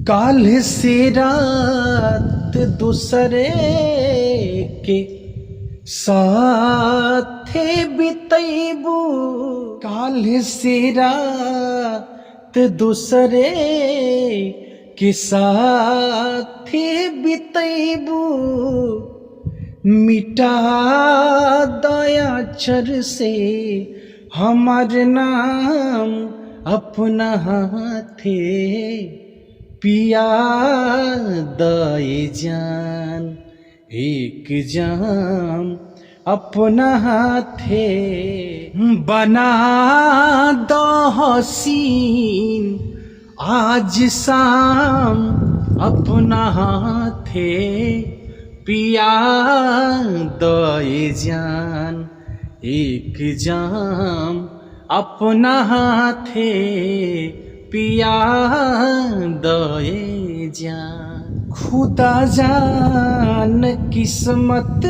काल से रात दूसरे के साथे बितैबू। काल से रात दूसरे के साथे बितैबू। मिटा दया चर से हमार नाम अपना हाथे पिया दए जान एक जाम अपना हाथे बना दो हसीन आज शाम अपना हाथे पिया दए जान एक जाम अपना हाथे पिया दए जान। खुदा जान किस्मत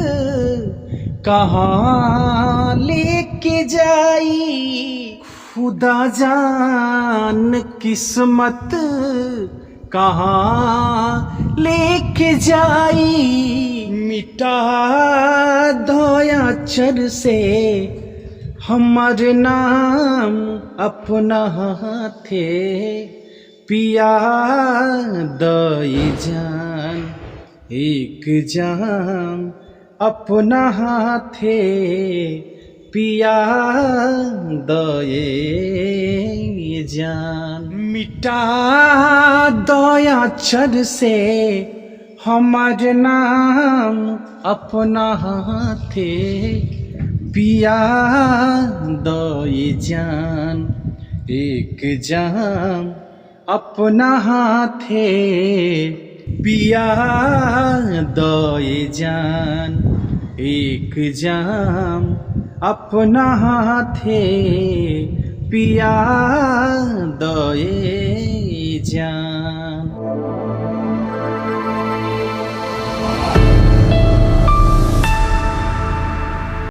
कहाँ लेके जाई। खुदा जान किस्मत कहाँ लेके जाई। मिटा दया चर से हमार नाम अपना हाथे पिया दए जान एक जाम अपना हाथे पिया दए जान। मिटा दया चर से हमार नाम अपना हाथे पिया दए जान एक जाम अपना हाथे पिया दए जान एक जाम अपना हाथे पिया दए जान।